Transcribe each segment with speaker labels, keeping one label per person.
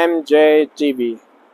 Speaker 1: MJ TV।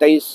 Speaker 1: 23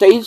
Speaker 1: 23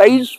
Speaker 1: 23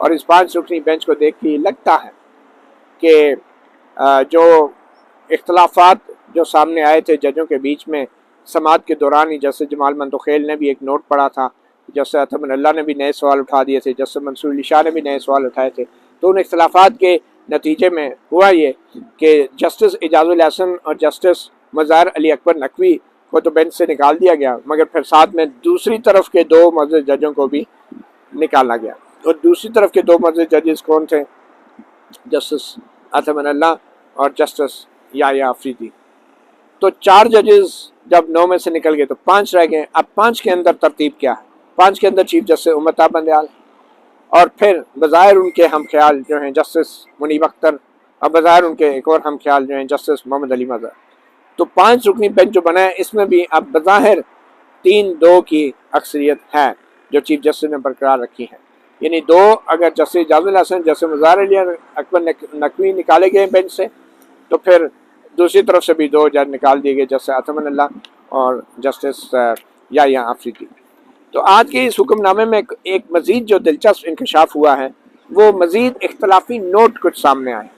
Speaker 1: اور اس 5 رکنی bench کو دیکھ کے لگتا ہے کہ جو اختلافات جو سامنے آئے تھے ججوں کے بیچ میں سماعت کے دوران ہی، جیسے جمال منتخیل نے بھی ایک نوٹ پڑھا تھا، جیسے اطمن اللہ نے بھی نئے سوال اٹھا دیے تھے، جیسے منصور علی شاہ نے بھی نئے سوال اٹھائے تھے، تو ان اختلافات کے نتیجے میں ہوا یہ کہ جسٹس اعجاز الاحسن اور جسٹس مظاہر علی اکبر نقوی کو تو بینچ سے نکال دیا گیا، مگر پھر ساتھ میں دوسری طرف کے 2 معزز ججوں کو بھی نکالا گیا۔ اور دوسری طرف کے 2 معزز ججز کون تھے؟ جسٹس اطمن اللہ اور جسٹس یحییٰ آفریدی۔ تو 4 ججز جب 9 میں سے نکل گئے تو 5 رہ گئے۔ اب 5 کے اندر ترتیب کیا ہے؟ 5 کے اندر چیف جسٹس عمر طاہر بندیال، اور پھر بظاہر ان کے ہم خیال جو ہیں جسٹس منیب اختر، اور بظاہر ان کے ایک اور ہم خیال جو ہیں جسٹس محمد علی مظہر۔ تو 5 رکنی بینچ جو بنا ہے اس میں بھی اب بظاہر 3-2 کی اکثریت ہے جو چیف جسٹس نے برقرار رکھی ہے، یعنی 2 اگر جسٹس اعجاز الاحسن جسٹس مظاہر علی اکبر نقوی نکالے گئے بینچ سے، تو پھر دوسری طرف سے بھی 2 جج نکال دیے گئے، جسٹس اطمن اللہ اور جسٹس یحییٰ آفریدی۔ تو آج کے اس حکم نامے میں ایک مزید جو دلچسپ انکشاف ہوا ہے وہ مزید اختلافی نوٹ کچھ سامنے آئے،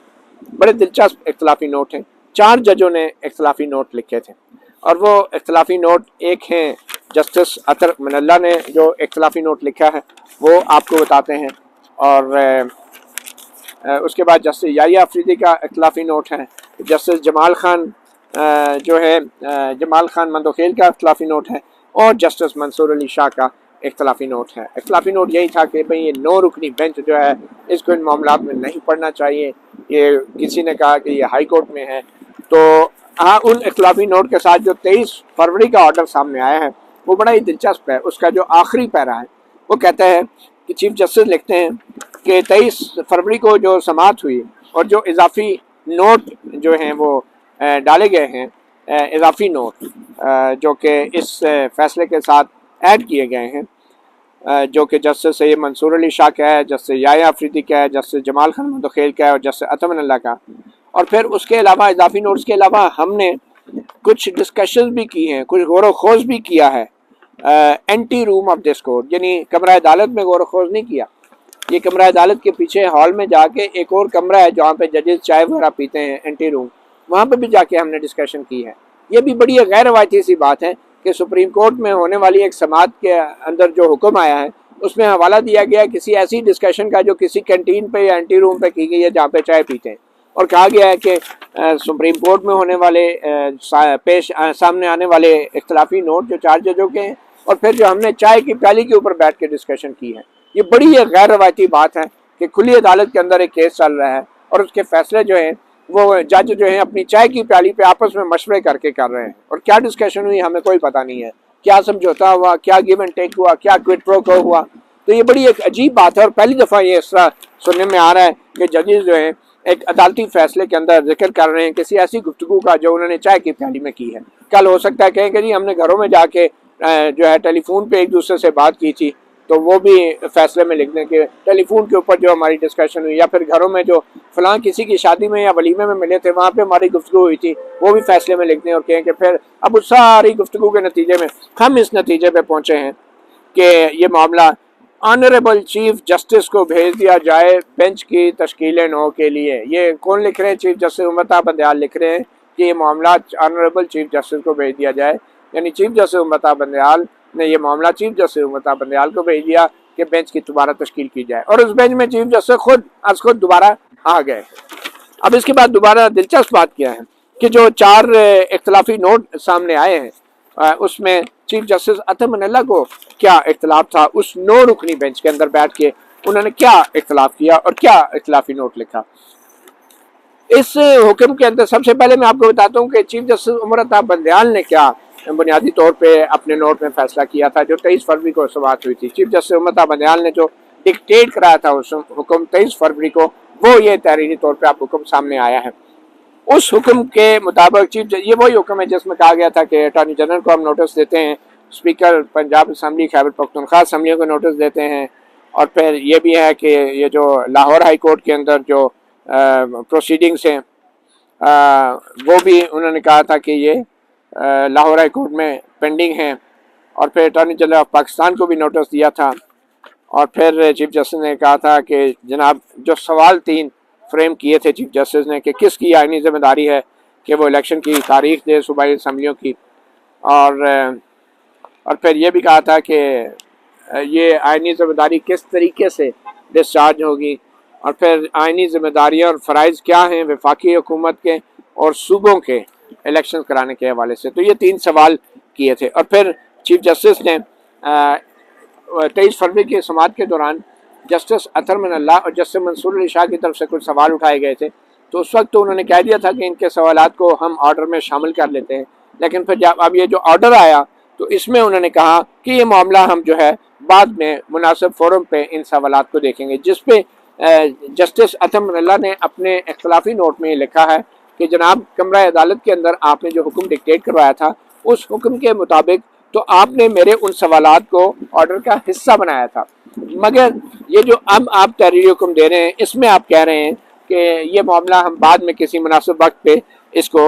Speaker 1: بڑے دلچسپ اختلافی نوٹ ہیں۔ 4 ججوں نے اختلافی نوٹ لکھے تھے، اور وہ اختلافی نوٹ ایک ہیں جسٹس اطہر من اللہ نے جو اختلافی نوٹ لکھا ہے وہ آپ کو بتاتے ہیں، اور اس کے بعد جسٹس یحییٰ آفریدی کا اختلافی نوٹ ہے، جسٹس جمال خان جو ہے جمال خان منتخیل کا اختلافی نوٹ ہے، اور جسٹس منصور علی شاہ کا اختلافی نوٹ ہے۔ اختلافی نوٹ یہی تھا کہ بھئی یہ 9 رکنی بینچ جو ہے اس کو ان معاملات میں نہیں پڑھنا چاہیے، یہ کسی نے کہا کہ یہ ہائی کورٹ میں ہے۔ تو ہاں ان اختلافی نوٹ کے ساتھ جو 23 فروری کا آرڈر سامنے آیا ہے وہ بڑا ہی دلچسپ ہے۔ اس کا جو آخری پیرا ہے وہ کہتا ہے کہ چیف جسٹس لکھتے ہیں کہ 23 فروری کو جو سماعت ہوئی اور جو اضافی نوٹ جو ہیں وہ ڈالے گئے ہیں، اضافی نوٹ جو کہ اس فیصلے کے ساتھ ایڈ کیے گئے ہیں، جو کہ جسٹس سید منصور علی شاہ کا ہے، جسٹس یحییٰ آفریدی کا ہے، جسٹس جمال خان منتخیل کا ہے، اور جسٹس اطمن اللہ کا۔ اور پھر اس کے علاوہ اضافی نوٹس کے علاوہ ہم نے کچھ ڈسکشن بھی کی ہیں، کچھ غور و خوض بھی کیا ہے anteroom of this court, یعنی کمرہ عدالت میں غور و خوض نہیں کیا، یہ کمرہ عدالت کے پیچھے ہال میں جا کے ایک اور کمرہ ہے جہاں پہ ججز چائے وغیرہ پیتے ہیں، اینٹی روم، وہاں پہ بھی جا کے ہم نے ڈسکشن کی ہے۔ یہ بھی بڑی غیر روایتی سی بات ہے کہ سپریم کورٹ میں ہونے والی ایک سماعت کے اندر جو حکم آیا ہے اس میں حوالہ دیا گیا ہے کسی ایسی ڈسکشن کا جو کسی کینٹین پہ یا اینٹی روم پہ کی گئی ہے جہاں پہ چائے پیتے ہیں، اور کہا گیا ہے کہ سپریم کورٹ میں ہونے والے سامنے آنے والے اختلافی نوٹ جو 4 ججوں کے ہیں، اور پھر جو ہم نے چائے کی پیالی کے اوپر بیٹھ کے ڈسکشن کی ہے، یہ بڑی ایک غیر روایتی بات ہے کہ کھلی عدالت کے اندر ایک کیس چل رہا ہے اور اس کے فیصلے جو ہیں وہ جج جو ہیں اپنی چائے کی پیالی پہ آپس میں مشورے کر کے کر رہے ہیں، اور کیا ڈسکشن ہوئی ہمیں کوئی پتہ نہیں ہے، کیا سمجھوتا ہوا، کیا گیو اینڈ ٹیک ہوا، کیا کوئٹ پرو کو ہوا۔ تو یہ بڑی ایک عجیب بات ہے، اور پہلی دفعہ یہ اس طرح سننے میں آ رہا ہے کہ ججز جو ہیں ایک عدالتی فیصلے کے اندر ذکر کر رہے ہیں کسی ایسی گفتگو کا جو انہوں نے چائے کی پیالی میں کی ہے۔ کل ہو سکتا ہے کہیں کہ جی ہم نے گھروں میں جا کے جو ہے ٹیلی فون پہ ایک دوسرے سے بات کی تھی، تو وہ بھی فیصلے میں لکھ دیں کہ ٹیلی فون کے اوپر جو ہماری ڈسکشن ہوئی، یا پھر گھروں میں جو فلاں کسی کی شادی میں یا ولیمے میں ملے تھے وہاں پہ ہماری گفتگو ہوئی تھی، وہ بھی فیصلے میں لکھ دیں، اور کہیں کہ پھر اب اس ساری گفتگو کے نتیجے میں ہم اس نتیجے پہ پہنچے ہیں کہ یہ معاملہ آنریبل چیف جسٹس کو بھیج دیا جائے بینچ کی تشکیل 9 کے لیے۔ یہ کون لکھ رہے ہیں؟ چیف جسٹس عمر طاہر بندیال لکھ رہے ہیں کہ یہ معاملات آنریبل چیف جسٹس کو بھیج دیا جائے، یعنی چیف جسٹس عمر طاہر بندیال نے یہ معاملہ چیف جسٹس عمر طاہر بندیال کو بھیج دیا کہ بینچ کی دوبارہ تشکیل کی جائے، اور اس بینچ میں چیف جسٹس خود دوبارہ آ گئے۔ اب اس کے بعد دوبارہ دلچسپ بات کیا ہے کہ جو 4 اختلافی نوٹ سامنے آئے ہیں اس میں چیف جسٹس اطہر من اللہ کو کیا اختلاف تھا، اس 9 رکنی بینچ کے اندر بیٹھ کے انہوں نے کیا اختلاف کیا اور کیا اختلافی نوٹ لکھا۔ اس حکم کے اندر سب سے پہلے میں آپ کو بتاتا ہوں کہ چیف جسٹس عمر طاہر بندیال نے کیا بنیادی طور پہ اپنے نوٹ میں فیصلہ کیا تھا جو 23 فروری کو سماعت ہوئی تھی۔ چیف جسٹس عمر طاہر بندیال نے جو ڈکٹیٹ کرایا تھا اس حکم 23 فروری کو، وہ یہ تحریری طور پہ آپ حکم سامنے آیا ہے۔ اس حکم کے مطابق یہ وہی حکم ہے جس میں کہا گیا تھا کہ اٹارنی جنرل کو ہم نوٹس دیتے ہیں، اسپیکر پنجاب اسمبلی خیبر پختونخوا اسمبلیوں کو نوٹس دیتے ہیں، اور پھر یہ بھی ہے کہ یہ جو لاہور ہائی کورٹ کے اندر جو پروسیڈنگز ہیں وہ بھی انہوں نے کہا تھا کہ یہ لاہور ہائی کورٹ میں پینڈنگ ہیں، اور پھر اٹارنی جنرل آف پاکستان کو بھی نوٹس دیا تھا، اور پھر چیف جسٹس نے کہا تھا کہ جناب جو سوال 3 فریم کیے تھے چیف جسٹس نے کہ کس کی آئینی ذمہ داری ہے کہ وہ الیکشن کی تاریخ دے صوبائی اسمبلیوں کی، اور پھر یہ بھی کہا تھا کہ یہ آئینی ذمہ داری کس طریقے سے ڈسچارج ہوگی، اور پھر آئینی ذمہ داریاں اور فرائض کیا ہیں وفاقی حکومت کے اور صوبوں کے الیکشن کرانے کے حوالے سے۔ تو یہ 3 سوال کیے تھے، اور پھر چیف جسٹس نے 23 فروری کی سماعت کے دوران جسٹس اطہر من اللہ اور جسٹس منصور علی شاہ کی طرف سے کچھ سوال اٹھائے گئے تھے، تو اس وقت تو انہوں نے کہہ دیا تھا کہ ان کے سوالات کو ہم آرڈر میں شامل کر لیتے ہیں، لیکن پھر جب اب یہ جو آرڈر آیا تو اس میں انہوں نے کہا کہ یہ معاملہ ہم جو ہے بعد میں مناسب فورم پہ ان سوالات کو دیکھیں گے، جس پہ جسٹس اطہر من اللہ نے اپنے اختلافی نوٹ میں یہ لکھا ہے کہ جناب کمرہ عدالت کے اندر آپ نے جو حکم ڈکٹیٹ کروایا تھا اس حکم کے مطابق تو آپ نے میرے ان سوالات کو آرڈر کا حصہ بنایا تھا، مگر یہ جو اب آپ تحریری حکم دے رہے ہیں اس میں آپ کہہ رہے ہیں کہ یہ معاملہ ہم بعد میں کسی مناسب وقت پہ اس کو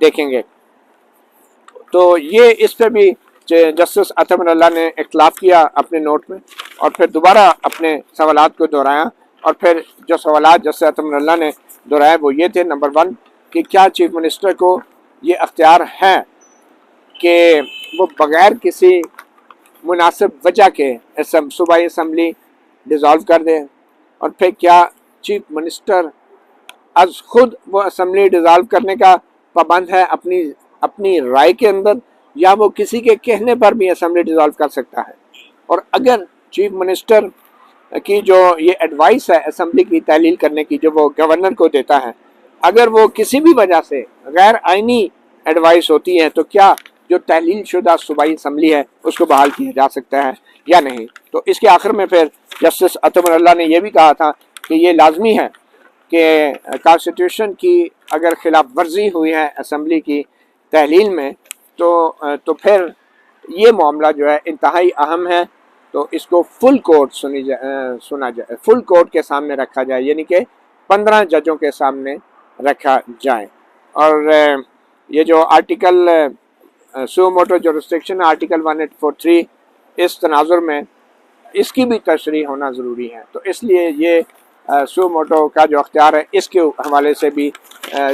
Speaker 1: دیکھیں گے۔ تو یہ اس پہ بھی جسٹس اطہر من اللہ نے اختلاف کیا اپنے نوٹ میں، اور پھر دوبارہ اپنے سوالات کو دہرایا، اور پھر جو سوالات جسٹس اطہر من اللہ نے دہرائے وہ یہ تھے: نمبر 1 کہ کیا چیف منسٹر کو یہ اختیار ہے کہ وہ بغیر کسی مناسب وجہ کے صوبائی اسمبلی ڈیزالو کر دے، اور پھر کیا چیف منسٹر از خود وہ اسمبلی ڈیزالو کرنے کا پابند ہے اپنی رائے کے اندر، یا وہ کسی کے کہنے پر بھی اسمبلی ڈیزالو کر سکتا ہے، اور اگر چیف منسٹر کی جو یہ ایڈوائس ہے اسمبلی کی تحلیل کرنے کی جو وہ گورنر کو دیتا ہے، اگر وہ کسی بھی وجہ سے غیر آئینی ایڈوائس ہوتی ہے تو کیا جو تحلیل شدہ صوبائی اسمبلی ہے اس کو بحال کیا جا سکتا ہے یا نہیں۔ تو اس کے آخر میں پھر جسٹس اطہر من اللہ نے یہ بھی کہا تھا کہ یہ لازمی ہے کہ کانسٹیٹیوشن کی اگر خلاف ورزی ہوئی ہے اسمبلی کی تحلیل میں تو پھر یہ معاملہ جو ہے انتہائی اہم ہے، تو اس کو فل کورٹ سنا جائے، فل کورٹ کے سامنے رکھا جائے، یعنی کہ 15 ججوں کے سامنے رکھا جائے۔ اور یہ جو آرٹیکل سو موٹو جورسڈکشن آرٹیکل 1843 اس تناظر میں اس کی بھی تشریح ہونا ضروری ہے، تو اس لیے یہ سو موٹو کا جو اختیار ہے اس کے حوالے سے بھی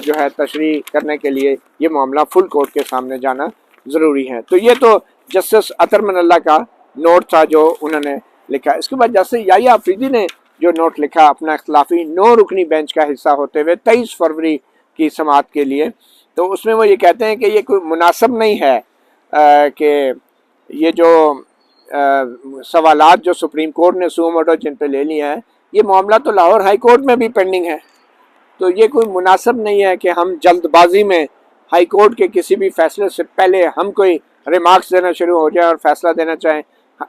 Speaker 1: جو ہے تشریح کرنے کے لیے یہ معاملہ فل کورٹ کے سامنے جانا ضروری ہے۔ تو یہ تو جسٹس اطہر من اللہ کا نوٹ تھا جو انہوں نے لکھا۔ اس کے بعد جسٹس یحییٰ آفریدی نے جو نوٹ لکھا اپنا اختلافی 9 رکنی بینچ کا حصہ ہوتے ہوئے 23 فروری کی سماعت کے لیے، تو اس میں وہ یہ کہتے ہیں کہ یہ کوئی مناسب نہیں ہے کہ یہ جو سوالات جو سپریم کورٹ نے سو موٹو جن پہ لے لیا ہے یہ معاملہ تو لاہور ہائی کورٹ میں بھی پینڈنگ ہے، تو یہ کوئی مناسب نہیں ہے کہ ہم جلد بازی میں ہائی کورٹ کے کسی بھی فیصلے سے پہلے ہم کوئی ریمارکس دینا شروع ہو جائے اور فیصلہ دینا چاہیں۔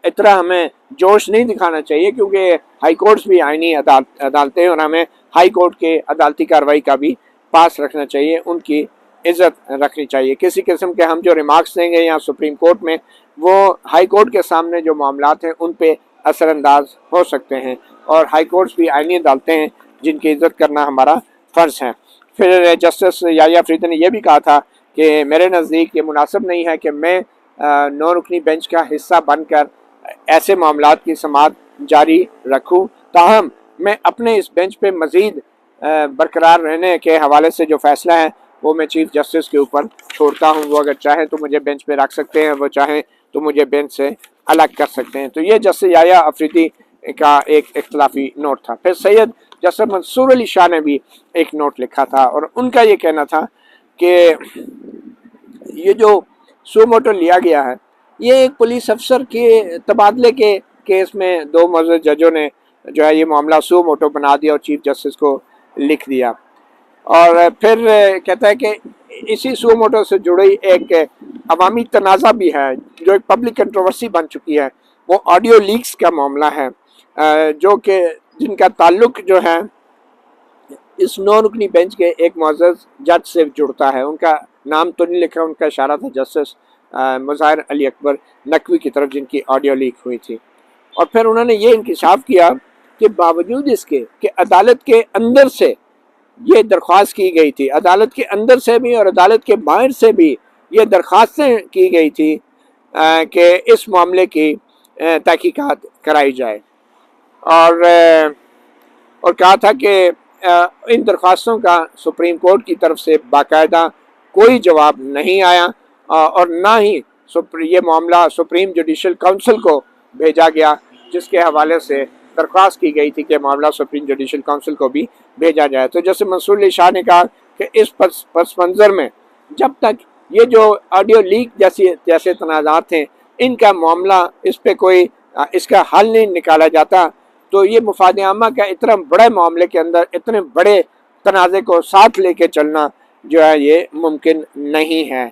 Speaker 1: اتنا ہمیں جوش نہیں دکھانا چاہیے، کیونکہ ہائی کورٹس بھی آئینی عدالتیں، اور ہمیں ہائی کورٹ کے عدالتی کارروائی کا بھی پاس رکھنا چاہیے، ان کی عزت رکھنی چاہیے۔ کسی قسم کے ہم جو ریمارکس دیں گے یا سپریم کورٹ میں وہ ہائی کورٹ کے سامنے جو معاملات ہیں ان پہ اثر انداز ہو سکتے ہیں، اور ہائی کورٹس بھی آئینی عدالتیں ہیں جن کی عزت کرنا ہمارا فرض ہے۔ پھر جسٹس یحییٰ آفریدی نے یہ بھی کہا تھا کہ میرے نزدیک یہ مناسب نہیں ہے کہ میں 9 رکنی بینچ کا حصہ بن کر ایسے معاملات کی سماعت جاری رکھوں، تاہم میں اپنے اس بینچ پہ مزید برقرار رہنے کے حوالے سے جو فیصلہ ہے وہ میں چیف جسٹس کے اوپر چھوڑتا ہوں، وہ اگر چاہیں تو مجھے بینچ پہ رکھ سکتے ہیں، وہ چاہیں تو مجھے بینچ سے الگ کر سکتے ہیں۔ تو یہ جسٹس یحییٰ آفریدی کا ایک اختلافی نوٹ تھا۔ پھر سید جسٹس منصور علی شاہ نے بھی ایک نوٹ لکھا تھا، اور ان کا یہ کہنا تھا کہ یہ جو سو موٹو لیا گیا ہے یہ ایک پولیس افسر کے تبادلے کے کیس میں 2 معزز ججوں نے جو ہے یہ معاملہ سو موٹو بنا دیا اور چیف جسٹس کو لکھ دیا، اور پھر کہتا ہے کہ اسی سو موٹو سے جڑی ایک عوامی تنازع بھی ہے جو ایک پبلک کنٹروورسی بن چکی ہے، وہ آڈیو لیکس کا معاملہ ہے، جو کہ جن کا تعلق جو ہے اس 9 رکنی بینچ کے ایک معزز جج سے جڑتا ہے۔ ان کا نام تو نہیں لکھا، ان کا اشارہ تھا جسٹس مظاہر علی اکبر نقوی کی طرف جن کی آڈیو لیک ہوئی تھی۔ اور پھر انہوں نے یہ انکشاف کیا کہ باوجود اس کے کہ عدالت کے اندر سے یہ درخواست کی گئی تھی، عدالت کے اندر سے بھی اور عدالت کے باہر سے بھی یہ درخواستیں کی گئی تھی کہ اس معاملے کی تحقیقات کرائی جائے، اور کہا تھا کہ ان درخواستوں کا سپریم کورٹ کی طرف سے باقاعدہ کوئی جواب نہیں آیا اور نہ ہی یہ معاملہ سپریم جوڈیشل کونسل کو بھیجا گیا، جس کے حوالے سے درخواست کی گئی تھی کہ معاملہ سپریم جوڈیشل کونسل کو بھی بھیجا جائے۔ تو جیسے منصور علی شاہ نے کہا کہ اس پس منظر میں جب تک یہ جو آڈیو لیک جیسے تنازعات ہیں ان کا معاملہ اس پہ کوئی اس کا حل نہیں نکالا جاتا، تو یہ مفاد عامہ کا اتنا بڑے معاملے کے اندر اتنے بڑے تنازع کو ساتھ لے کے چلنا جو ہے یہ ممکن نہیں ہے۔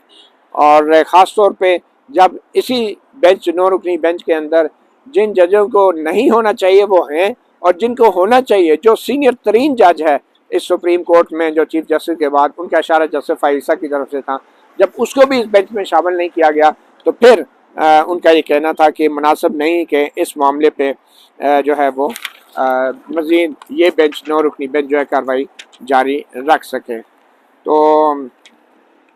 Speaker 1: اور خاص طور پہ جب اسی بینچ 9 رکنی بینچ کے اندر جن ججوں کو نہیں ہونا چاہیے وہ ہیں، اور جن کو ہونا چاہیے جو سینئر ترین جج ہے اس سپریم کورٹ میں، جو چیف جسٹس کے بعد ان کا اشارہ جسٹس فائزہ کی طرف سے تھا، جب اس کو بھی اس بینچ میں شامل نہیں کیا گیا تو پھر ان کا یہ کہنا تھا کہ مناسب نہیں کہ اس معاملے پہ جو ہے وہ مزید یہ بینچ 9 رکنی بینچ جو ہے کارروائی جاری رکھ سکے۔ تو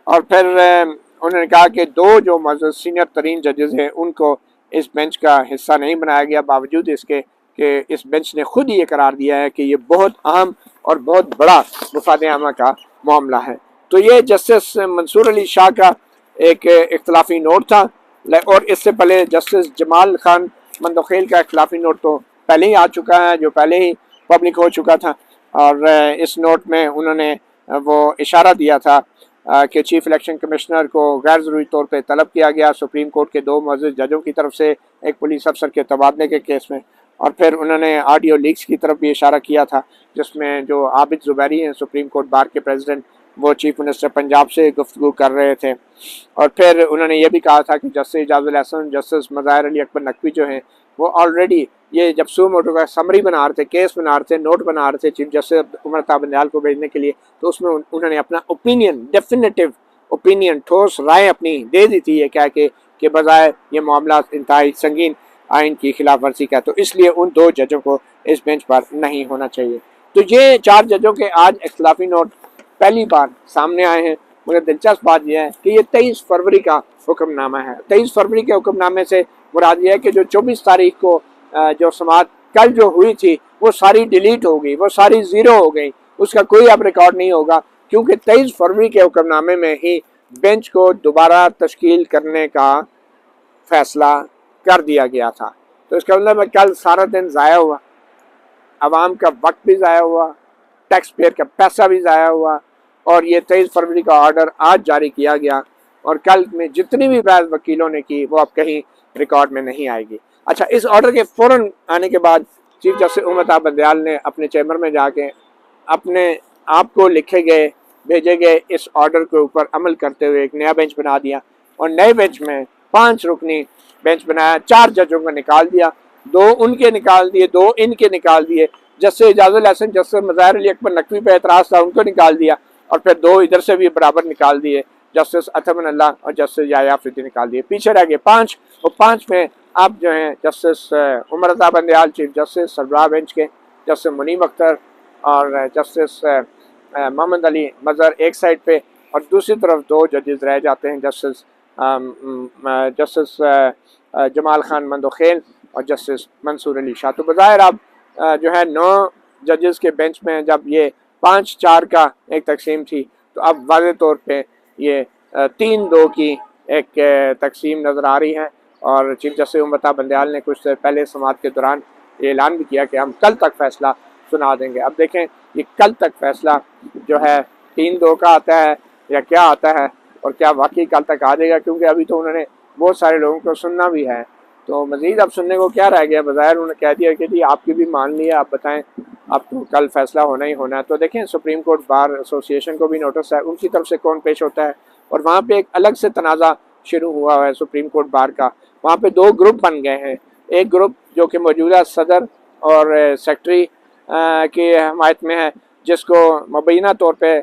Speaker 1: اور پھر انہوں نے کہا کہ دو جو معزز سینئر ترین ججز ہیں ان کو اس بینچ کا حصہ نہیں بنایا گیا، باوجود اس کے کہ اس بینچ نے خود ہی یہ قرار دیا ہے کہ یہ بہت اہم اور بہت بڑا مفاد عامہ کا معاملہ ہے۔ تو یہ جسٹس منصور علی شاہ کا ایک اختلافی نوٹ تھا، اور اس سے پہلے جسٹس جمال خان مندوخیل کا اختلافی نوٹ تو پہلے ہی آ چکا ہے، جو پہلے ہی پبلک ہو چکا تھا، اور اس نوٹ میں انہوں نے وہ اشارہ دیا تھا کہ چیف الیکشن کمشنر کو غیر ضروری طور پہ طلب کیا گیا سپریم کورٹ کے 2 معزز ججوں کی طرف سے ایک پولیس افسر کے تبادلے کے کیس میں، اور پھر انہوں نے آڈیو لیکس کی طرف بھی اشارہ کیا تھا جس میں جو عابد زبیری ہیں سپریم کورٹ بار کے پریزیڈنٹ، وہ چیف منسٹر پنجاب سے گفتگو کر رہے تھے، اور پھر انہوں نے یہ بھی کہا تھا کہ جسٹس اعجاز الاحسن، جسٹس مظاہر علی اکبر نقوی جو ہیں وہ آلریڈی یہ جب سو موٹو کا سمری بنا رہے تھے، کیس بنا رہے تھے، نوٹ بنا رہے تھے چیف جسٹس عمر عطا بندیال کو بھیجنے کے لیے، تو اس میں انہوں نے اپنا اوپینین، ڈیفینیٹو اوپینین، ٹھوس رائے اپنی دے دی تھی، یہ کہہ کے کہ بظاہر یہ معاملات انتہائی سنگین آئین کی خلاف ورزی کا، تو اس لیے ان 2 ججوں کو اس بینچ پر نہیں ہونا چاہیے۔ تو یہ 4 ججوں کے آج اختلافی نوٹ پہلی بار سامنے آئے ہیں، مگر دلچسپ بات یہ ہے کہ یہ 23 فروری کا حکم نامہ ہے۔ 23 فروری کے حکم نامے سے مراد یہ ہے کہ جو 24 تاریخ کو جو سماعت کل جو ہوئی تھی وہ ساری ڈیلیٹ ہو گئی، وہ ساری زیرو ہو گئی، اس کا کوئی اب ریکارڈ نہیں ہوگا، کیونکہ 23 فروری کے حکم نامے میں ہی بینچ کو دوبارہ تشکیل کرنے کا فیصلہ کر دیا گیا تھا۔ تو اس کا مطلب ہے کل سارا دن ضائع ہوا، عوام کا وقت بھی ضائع ہوا، ٹیکس پیئر کا پیسہ بھی ضائع ہوا، اور یہ 23 فروری کا آرڈر آج جاری کیا گیا، اور کل میں جتنی بھی بحث وکیلوں نے کی وہ اب کہیں ریکارڈ میں نہیں آئے گی۔ اچھا، اس آرڈر کے فوراً آنے کے بعد چیف جسٹس عمر عطا بندیال نے اپنے چیمبر میں جا کے اپنے آپ کو لکھے گئے بھیجے گئے اس آرڈر کے اوپر عمل کرتے ہوئے ایک نیا بینچ بنا دیا، اور نئے بینچ میں 5 رکنی بینچ بنایا، 4 ججوں کو نکال دیا، 2 ان کے نکال دیے، 2 ان کے نکال دیے، جسٹس اعجاز الاحسن، جسٹس مظاہر علی اکبر نقوی پہ اعتراض تھا ان کو نکال دیا، اور پھر 2 ادھر سے بھی برابر نکال دیے، جسٹس اطہر اللہ اور جسٹس یحییٰ آفریدی نکال دیے، پیچھے رہ گئے 5، اور 5 میں اب جو ہیں justice Umar Ata Bandial chief justice, سربراہ بینچ کے جسٹس منیم اختر اور جسٹس محمد علی مظہر ایک سائڈ پہ، اور دوسری طرف 2 ججز رہ جاتے ہیں، جسٹس جمال خان مندوخیل اور جسٹس منصور علی شاہ۔ تو بظاہر اب جو ہے 9 ججز کے بینچ میں جب یہ 5-4 کا ایک تقسیم تھی، تو اب واضح طور پہ یہ 3-2 کی ایک تقسیم نظر آ رہی ہے، اور چیف جسٹس عمر عطا بندیال نے کچھ دیر پہلے سماعت کے دوران یہ اعلان بھی کیا کہ ہم کل تک فیصلہ سنا دیں گے۔ اب دیکھیں یہ کل تک فیصلہ جو ہے 3-2 کا آتا ہے یا کیا آتا ہے، اور کیا واقعی کل تک آ جائے گا، کیونکہ ابھی تو انہوں نے بہت سارے لوگوں کو سننا بھی ہے، تو مزید اب سننے کو کیا رہ گیا، بظاہر انہوں نے کہہ دیا کہ جی آپ کی بھی مان لی ہے، آپ بتائیں اب تو کل فیصلہ ہونا ہی ہونا ہے۔ تو دیکھیں سپریم کورٹ بار ایسوسیشن کو بھی نوٹس ہے، ان کی طرف سے کون پیش ہوتا ہے، اور وہاں پہ ایک الگ سے تنازع شروع ہوا ہے سپریم کورٹ بار کا، وہاں پہ 2 گروپ بن گئے ہیں، ایک گروپ جو کہ موجودہ صدر اور سیکٹری کی حمایت میں ہے، جس کو مبینہ طور پہ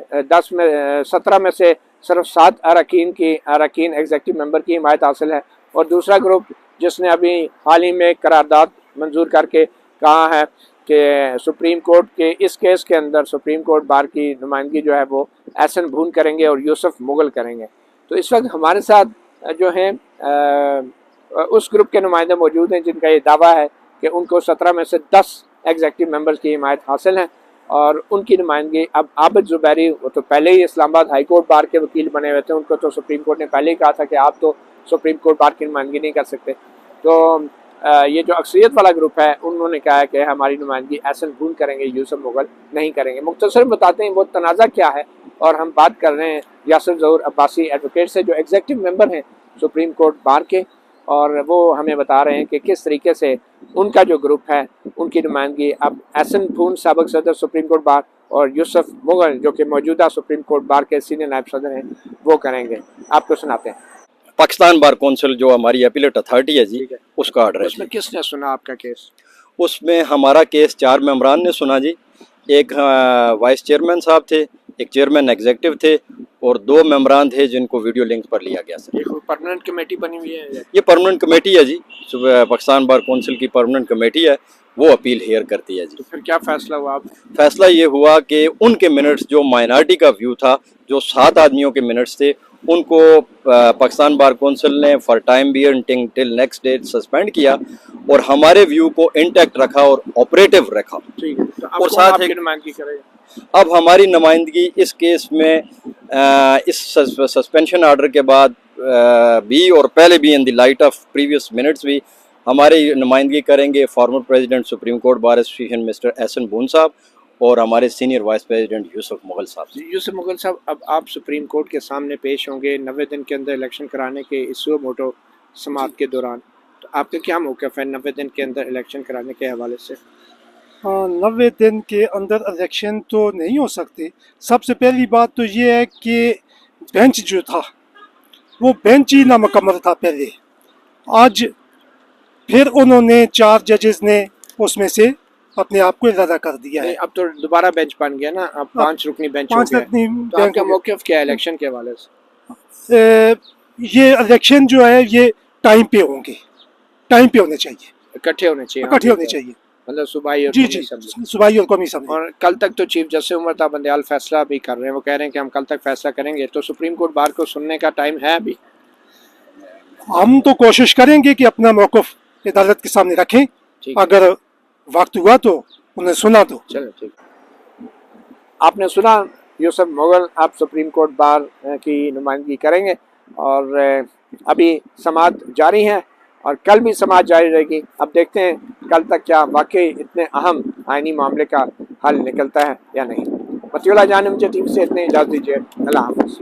Speaker 1: 17 میں سے صرف 7 اراکین ایگزیکٹو ممبر کی حمایت حاصل ہے، اور دوسرا گروپ جس نے ابھی حال ہی میں قرارداد منظور کر کے کہا ہے کہ سپریم کورٹ کے اس کیس کے اندر سپریم کورٹ بار کی نمائندگی جو ہے وہ احسن بھون کریں گے اور یوسف مغل کریں گے۔ تو اس وقت ہمارے ساتھ جو ہیں اس گروپ کے نمائندے موجود ہیں جن کا یہ دعویٰ ہے کہ ان کو 17 میں سے 10 ایگزیکٹو ممبرز کی حمایت حاصل ہے اور ان کی نمائندگی اب عابد زبیری، وہ تو پہلے ہی اسلام آباد ہائی کورٹ بار کے وکیل بنے ہوئے تھے، ان کو تو سپریم کورٹ نے پہلے ہی کہا تھا کہ آپ تو سپریم کورٹ بار کی نمائندگی نہیں کر سکتے. تو یہ جو اکثریت والا گروپ ہے انہوں نے کہا ہے کہ ہماری نمائندگی احسن بھون کریں گے، یوسف مغل نہیں کریں گے. مختصر بتاتے ہیں وہ تنازع کیا ہے، اور ہم بات کر رہے ہیں یاسر ظہور عباسی ایڈوکیٹ سے جو ایگزیکٹو ممبر ہیں سپریم کورٹ بار کے، اور وہ ہمیں بتا رہے ہیں کہ کس طریقے سے ان کا جو گروپ ہے ان کی نمائندگی اب احسن بھون سابق صدر سپریم کورٹ بار اور یوسف مغل جو کہ موجودہ سپریم کورٹ بار کے سینئر نائب صدر ہیں وہ کریں گے. آپ کو سناتے ہیں.
Speaker 2: پاکستان بار کونسل جو ہماری اپیلیٹ اتھارٹی ہے جی، اس کا آرڈر ہے.
Speaker 1: اس میں کس نے سنا آپ کا کیس؟
Speaker 2: اس میں ہمارا کیس 4 ممبران نے سنا جی. ایک وائس چیئرمین صاحب تھے، ایک چیئرمین ایگزیکٹو تھے، اور 2 ممبران تھے جن کو ویڈیو لنک پر لیا گیا. سر
Speaker 1: یہ پرماننٹ کمیٹی بنی ہوئی ہے؟
Speaker 2: یہ پرماننٹ کمیٹی ہے جی، پاکستان بار کونسل کی پرماننٹ کمیٹی ہے، وہ اپیل ہیئر کرتی ہے جی.
Speaker 1: تو پھر کیا فیصلہ ہوا؟
Speaker 2: فیصلہ یہ ہوا کہ ان کے منٹس جو مائنارٹی کا ویو تھا، جو 7 آدمیوں کے منٹس تھے، ان کو پاکستان بار کونسل نے for time being till next date suspend کیا، اور ہمارے ویو کو انٹیکٹ رکھا اور آپریٹو رکھا.
Speaker 1: اور ساتھ کی نمائندگی کرے گا.
Speaker 2: اب ہماری نمائندگی اس کیس میں اس سسپینشن آرڈر کے بعد بھی اور پہلے بھی in the light of previous minutes بھی ہماری نمائندگی کریں گے former president supreme court bar association mister Ahsan Bhoon صاحب اور ہمارے senior vice president Yousaf Mughal صاحب.
Speaker 1: یوسف مغل صاحب، اب آپ سپریم کورٹ کے سامنے پیش ہوں گے 90 دن کے اندر الیکشن کرانے کے ایسو موٹو سماعت کے دوران، تو آپ کا کیا موقف ہے 90 دن کے اندر الیکشن کرانے کے حوالے سے؟
Speaker 3: 90 دن کے اندر الیکشن تو نہیں ہو سکتے. سب سے پہلی بات تو یہ ہے کہ بینچ جو تھا وہ بینچ ہی نامکمل تھا پہلے. آج پھر انہوں نے 4 ججز نے اس میں سے اپنے آپ کو ارادہ کر دیا ہے.
Speaker 1: اب تو دوبارہ بینچ بن گیا نا، اب 5 رکنی بینچ ہو گیا. تو آپ کا موقف کیا ہے الیکشن کے حوالے سے؟
Speaker 3: یہ الیکشن جو ہے یہ ٹائم پہ ہوں گے، ٹائم پہ ہونے چاہیے،
Speaker 1: اکٹھے ہونے چاہیے، مطلب صوبائی اور
Speaker 3: جی صوبائی اور قومی اسمبلی.
Speaker 1: اور کل تک تو چیف جسٹس عمر تا بندیال فیصلہ بھی کر رہے ہیں، وہ کہہ رہے ہیں کہ ہم کل تک فیصلہ کریں گے. تو سپریم کورٹ بار کو سننے کا ٹائم ہے ابھی؟
Speaker 3: ہم تو کوشش کریں گے کہ اپنا موقف عدالت کے سامنے رکھیں، اگر وقت ہوا تو انہیں سنا تو.
Speaker 1: چلو ٹھیک. آپ نے سنا یوسف مغل آپ سپریم کورٹ بار کی نمائندگی کریں گے، اور ابھی سماعت جاری ہے اور کل بھی سماعت جاری رہے گی. اب دیکھتے ہیں کل تک کیا واقعی اتنے اہم آئینی معاملے کا حل نکلتا ہے یا نہیں. مطیع اللہ جان MJ ٹیم سے اتنے اجازت دیجیے. اللہ حافظ.